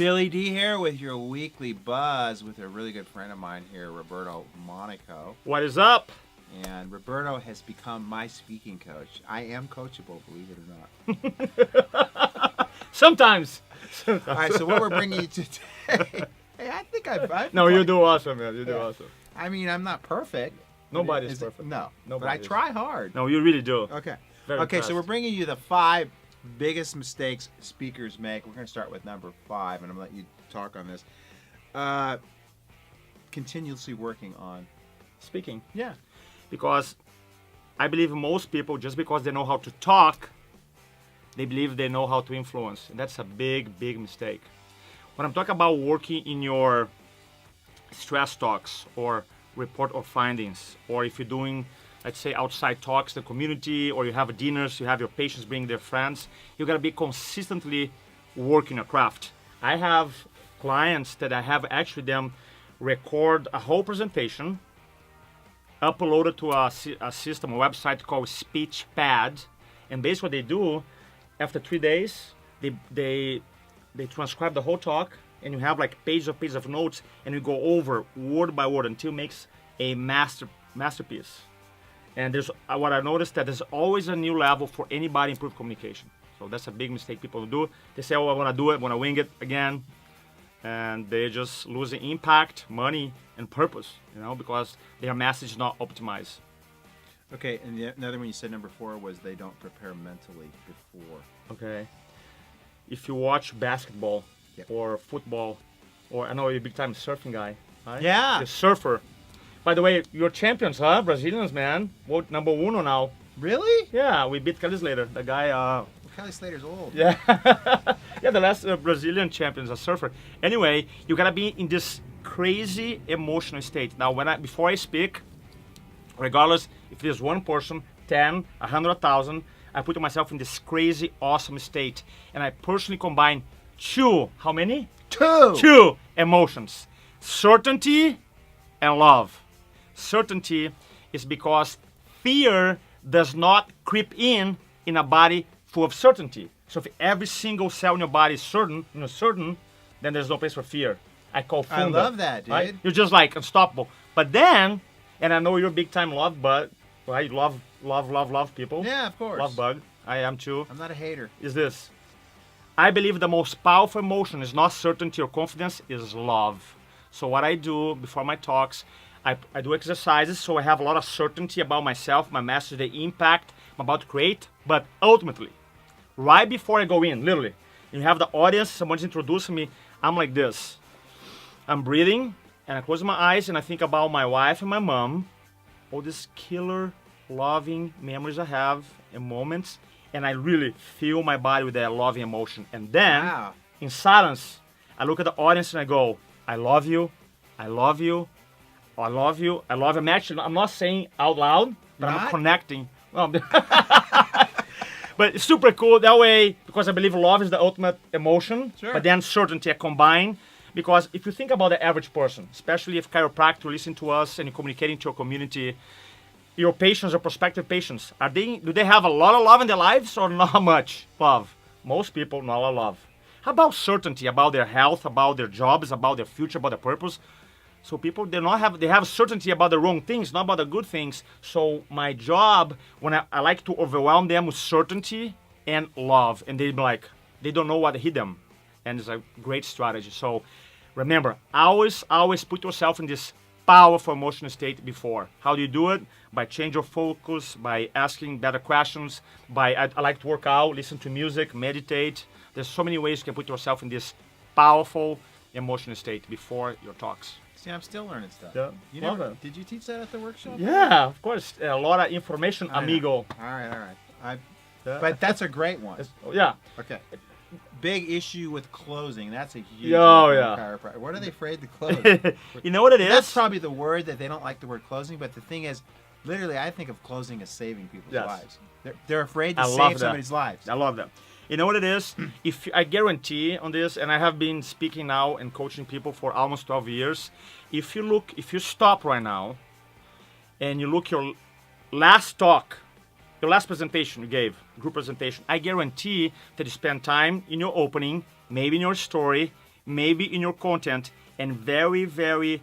Billy D here with your weekly buzz with a really good friend of mine here, Roberto Monaco. What is up? And Roberto has become my speaking coach. I am coachable, believe it or not. Sometimes. All right, so what we're bringing you today. Hey, I think I've No, you do awesome, man. You do awesome. I mean, I'm not perfect. Nobody's perfect. No, Nobody but I is. try hard. No, you really do. Okay. Very Okay, fast. so we're bringing you the 5 biggest mistakes speakers make. We're going to start with number 5, and I'm going to let you talk on this. Continuously working on Speaking. Yeah. Because I believe most people, just because they know how to talk, they believe they know how to influence. And that's a big, big mistake. When I'm talking about working in your stress talks or report or findings, or if you're doing, let's say, outside talks, the community, or you have dinners, you have your patients bring their friends, you gotta be consistently working your craft. I have clients that I have actually them record a whole presentation, upload it to a system, a website called SpeechPad, and basically what they do, after 3 days, they transcribe the whole talk, and you have like pages of notes, and you go over word by word until it makes a masterpiece. And there's what I noticed that there's always a new level for anybody improve communication. So that's a big mistake people do. They say, "Oh, I want to do it, want to wing it again," and they just lose the impact, money, and purpose. Because their message is not optimized. Okay, and another one you said number 4 was they don't prepare mentally before. Okay. If you watch basketball Yep. or football, or I know you're a big time surfing guy, right? Yeah. The surfer. By the way, you're champions, huh? Brazilians, man. World number 1 now. Really? Yeah, we beat Kelly Slater. The guy, Well, Kelly Slater's old. yeah. Yeah, the last Brazilian champion is a surfer. Anyway, you gotta be in this crazy emotional state. Now, before I speak, regardless if there's one person, 10, 100,000, I put myself in this crazy, awesome state. And I personally combine 2, how many? 2. 2 emotions. Certainty and love. Certainty is because fear does not creep in a body full of certainty. So if every single cell in your body is certain, then there's no place for fear. I call I funda, love that, dude. right? You're just like unstoppable. But then, and I know you're a big time love bug, right? You love people. Yeah, of course. Love bug. I am too. I'm not a hater. Is this. I believe the most powerful emotion is not certainty or confidence, is love. So what I do before my talks, I do exercises so I have a lot of certainty about myself, my message, the impact I'm about to create. But ultimately, right before I go in, literally, you have the audience, someone's introducing me, I'm like this. I'm breathing, and I close my eyes, and I think about my wife and my mom, all these killer, loving memories I have and moments, and I really feel my body with that loving emotion. And then, Wow. in silence, I look at the audience and I go, I love you, I love you, I love you, I love you. I'm not saying out loud, but I'm Not? connecting. Well, but it's super cool that way, because I believe love is the ultimate emotion, Sure. but then certainty are combined. Because if you think about the average person, especially if chiropractor listen to us and you're communicating to your community, your patients or prospective patients, do they have a lot of love in their lives or not much love? Most people, not a lot of love. How about certainty about their health, about their jobs, about their future, about their purpose? So people, they have certainty about the wrong things, not about the good things. So my job, when I like to overwhelm them with certainty and love, and they be like, they don't know what hit them. And it's a great strategy. So remember, always put yourself in this powerful emotional state before. How do you do it? By change your focus, by asking better questions, I like to work out, listen to music, meditate. There's so many ways you can put yourself in this powerful emotional state before your talks. See, I'm still learning stuff. Yeah, You love never, it. did you teach that at the workshop? Yeah, of course. A lot of information, I know. amigo. All right. But that's a great one. Yeah. Okay. Big issue with closing. That's a huge Oh, one for yeah. chiropractor. What are they afraid to close? You know what it is? That's probably the word that they don't like the word closing, but the thing is, literally, I think of closing as saving people's Yes. lives. They're afraid to I love save that. somebody's lives. I love that. You know what it is? If I guarantee on this, and I have been speaking now and coaching people for almost 12 years, if you stop right now and you look your last talk, your last presentation you gave, group presentation, I guarantee that you spend time in your opening, maybe in your story, maybe in your content, and very, very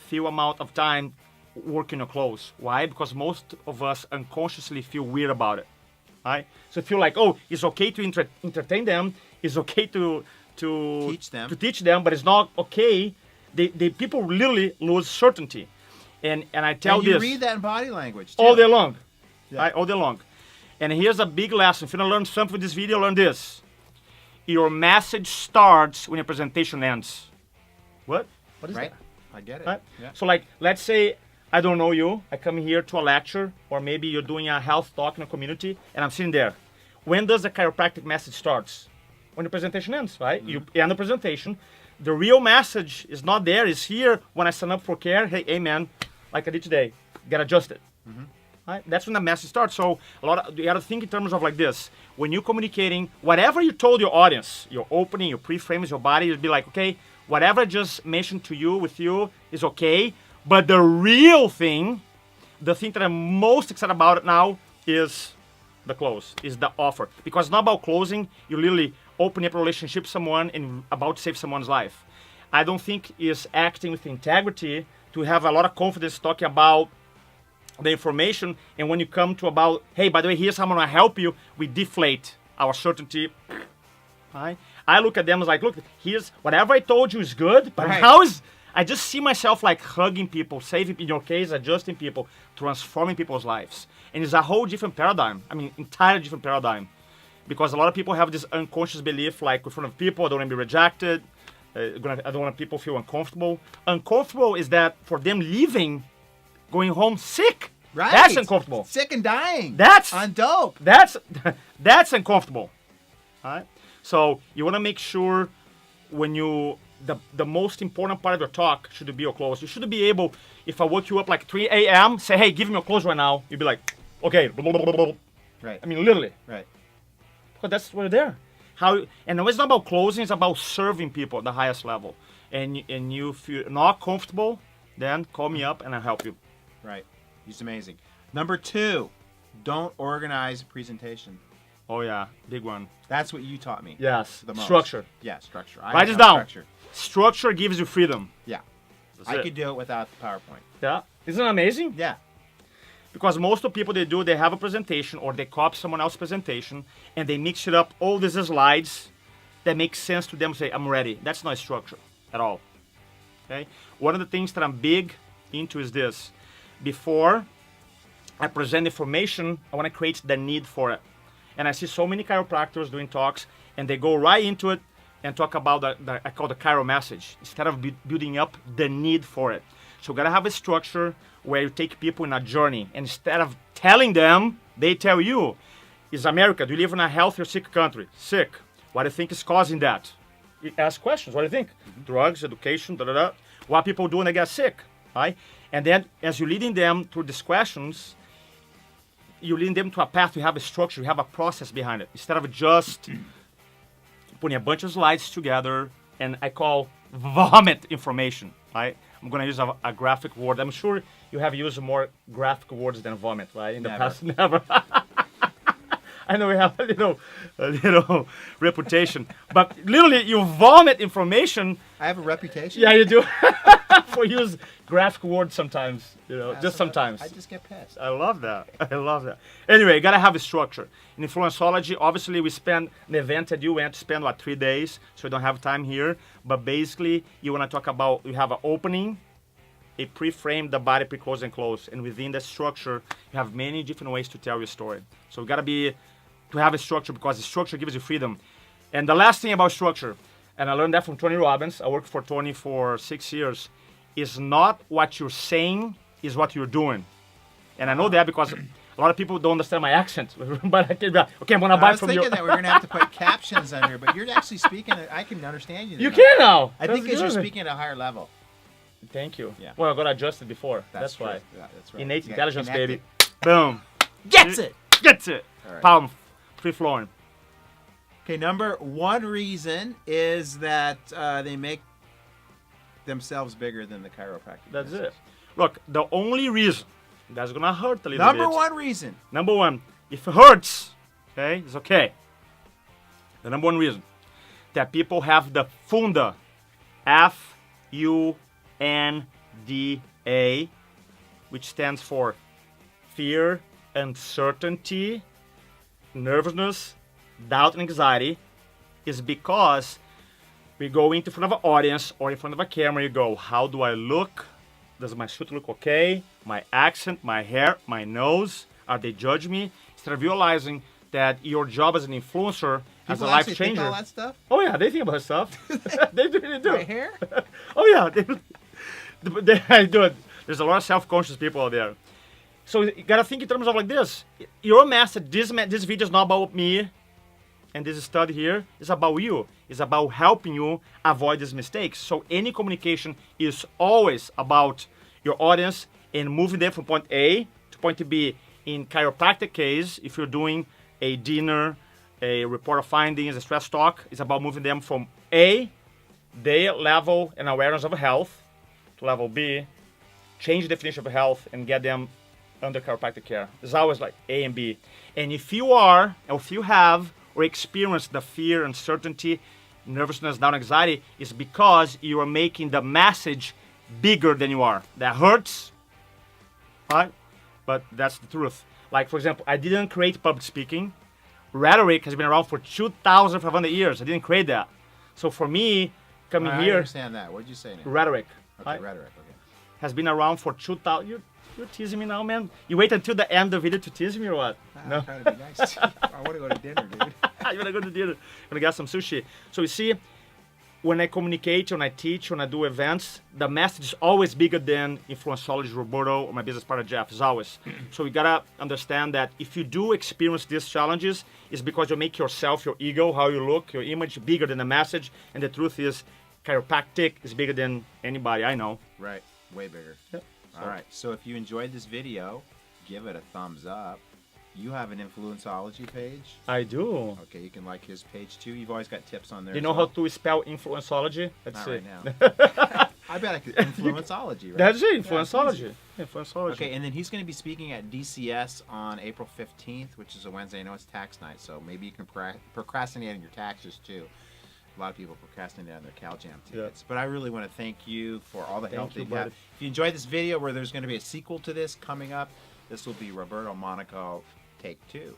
few amount of time working your clothes. Why? Because most of us unconsciously feel weird about it. Right? So feel like, oh, it's okay to entertain them, it's okay to teach them, but it's not okay. They people literally lose certainty. And I tell and you this read that in body language too. all day long. Yeah. Right? All day long. And here's a big lesson. If you don't learn something with this video, learn this. Your message starts when your presentation ends. What? What is Right. that? I get it. Right? Yeah. So like, let's say I don't know you. I come here to a lecture, or maybe you're doing a health talk in a community, and I'm sitting there. When does the chiropractic message starts? When the presentation ends, right? You end the presentation. The real message is not there. It's here when I sign up for care. Hey, man, like I did today, get adjusted. Right? That's when the message starts. So you got to think in terms of like this. When you're communicating, whatever you told your audience, your opening, your pre-frames, your body, you'd be like, okay, whatever I just mentioned to you with you is okay. But the real thing, the thing that I'm most excited about it now is the close, is the offer. Because it's not about closing. You literally open up a relationship with someone and about to save someone's life. I don't think it's acting with integrity to have a lot of confidence talking about the information, and when you come to about, hey, by the way, here's how I'm gonna help you, we deflate our certainty. Right? I look at them as like, look, here's whatever I told you is good, but Right. how is I just see myself like hugging people, saving, in your case, adjusting people, transforming people's lives. And it's a whole different paradigm. I mean, entirely different paradigm. Because a lot of people have this unconscious belief, like in front of people, I don't want to be rejected, I don't want people feel uncomfortable. Uncomfortable is that for them leaving, going home sick. Right. That's uncomfortable. Sick and dying. That's on dope. That's uncomfortable. All right? So you want to make sure when you the most important part of your talk should be your close. You should be able, if I woke you up like 3 a.m., say, hey, give me your close right now. You'd be like, okay. Right. I mean, literally. Right. But that's why you're there. And it's not about closing, it's about serving people at the highest level. And you feel not comfortable, then call me up and I'll help you. Right. He's amazing. Number 2, don't organize a presentation. Oh yeah, big one. That's what you taught me. Yes, The most. structure. Yeah, structure. Write this down. Structure. Structure gives you freedom. Yeah. That's I it. could do it without the PowerPoint. Yeah, isn't it amazing? Yeah. Because most of the people they have a presentation or they copy someone else's presentation and they mix it up, all these slides that make sense to them, say, I'm ready. That's not structure at all. Okay? One of the things that I'm big into is this. Before I present information, I want to create the need for it. And I see so many chiropractors doing talks and they go right into it and talk about I call the chiro message, instead of building up the need for it. So you gotta have a structure where you take people in a journey. And instead of telling them, they tell you, is America, do you live in a healthy or sick country? Sick. What do you think is causing that? You ask questions, what do you think? Drugs, education, da-da-da. What people do when they get sick, right? And then as you're leading them through these questions, you lead them to a path, you have a structure, you have a process behind it. Instead of just putting a bunch of slides together, and I call vomit information, right? I'm gonna use a graphic word. I'm sure you have used more graphic words than vomit, right? In the past, never. I know we have a little reputation, but literally you vomit information. I have a reputation. Yeah, you do. For use graphic words sometimes, just sometimes. I just get pissed. I love that. I love that. Anyway, you gotta have a structure. In InfluenceOlogy, obviously we spend an event that you went to spend 3 days, so we don't have time here. But basically, you wanna talk about, you have an opening, a pre-frame, the body, pre-close and close. And within that structure, you have many different ways to tell your story. So you gotta to have a structure, because the structure gives you freedom. And the last thing about structure, and I learned that from Tony Robbins, I worked for Tony for 6 years, is not what you're saying, is what you're doing. And I know that because a lot of people don't understand my accent. But I can be like, okay, I'm gonna buy from you. I was thinking that we we're gonna have to put captions on here, but you're actually speaking. I can understand you. You can now. I think because you're speaking at a higher level. Thank you. Yeah. Well, I got adjusted before. That's true. why. Yeah, that's right. Innate You got intelligence, connected. baby. Boom. Gets it. Gets it. All right. Palm, free flowing. Okay, number 1 reason is that they make themselves bigger than the chiropractic. That's business. it. Look, the only reason that's gonna hurt a little Number bit. 1 reason. Number 1, if it hurts, okay, it's okay. The number 1 reason that people have the funda FUNDA, which stands for fear, uncertainty, nervousness, doubt, and anxiety, is because we go into front of an audience or in front of a camera, you go, how do I look? Does my suit look okay? My accent, my hair, my nose, are they judge me? Instead of realizing that your job as an influencer, as a life changer. Think all that stuff? Oh yeah, they think about stuff. They really do. My hair? Oh yeah, they do it. There's a lot of self-conscious people out there. So you gotta think in terms of like this. Your message, this video is not about me, and this study here is about you. It's about helping you avoid these mistakes. So any communication is always about your audience and moving them from point A to point B. In chiropractic case, if you're doing a dinner, a report of findings, a stress talk, it's about moving them from A, their level and awareness of health, to level B, change the definition of health and get them under chiropractic care. It's always like A and B. And if you are, or if you have, or experience the fear, uncertainty, nervousness, doubt, anxiety, it's because you are making the message bigger than you are. That hurts, right? But that's the truth. Like, for example, I didn't create public speaking. Rhetoric has been around for 2,500 years. I didn't create that. So for me, coming I here... I understand that. What did you say now? Rhetoric. Okay, Right? rhetoric. Okay. Has been around for 2,000... You're teasing me now, man? You wait until the end of the video to tease me or what? No. I'm trying to be nice. I want to go to dinner, dude. You wanna go to dinner? You wanna get some sushi? So you see, when I communicate, when I teach, when I do events, the message is always bigger than InfluenceOlogy, Roberto, or my business partner Jeff. Is always. So you gotta understand that if you do experience these challenges, it's because you make yourself, your ego, how you look, your image bigger than the message. And the truth is, chiropractic is bigger than anybody I know. Right. Way bigger. Yep. All right. So if you enjoyed this video, give it a thumbs up. You have an InfluenceOlogy page. I do. Okay, you can like his page too. You've always got tips on there. You know how to spell InfluenceOlogy? Let's Not see. right now. I bet I could. InfluenceOlogy, right? That's it, Yeah, InfluenceOlogy. it's InfluenceOlogy. Okay, and then he's going to be speaking at DCS on April 15th, which is a Wednesday. I know it's tax night, so maybe you can procrastinate on your taxes too. A lot of people procrastinate on their CalJam tickets. Yeah. But I really want to thank you for all the help Thank you, that you have. buddy. If you enjoyed this video where there's going to be a sequel to this coming up, this will be Roberto Monaco Take 2.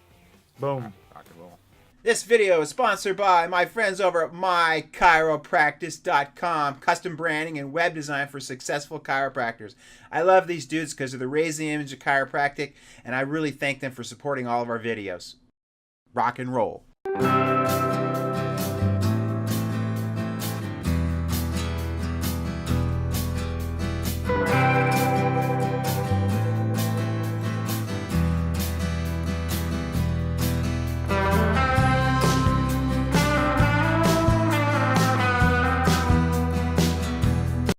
Boom. Rock and roll. This video is sponsored by my friends over at mychiropractic.com, custom branding and web design for successful chiropractors. I love these dudes because they're raising the image of chiropractic, and I really thank them for supporting all of our videos. Rock and roll.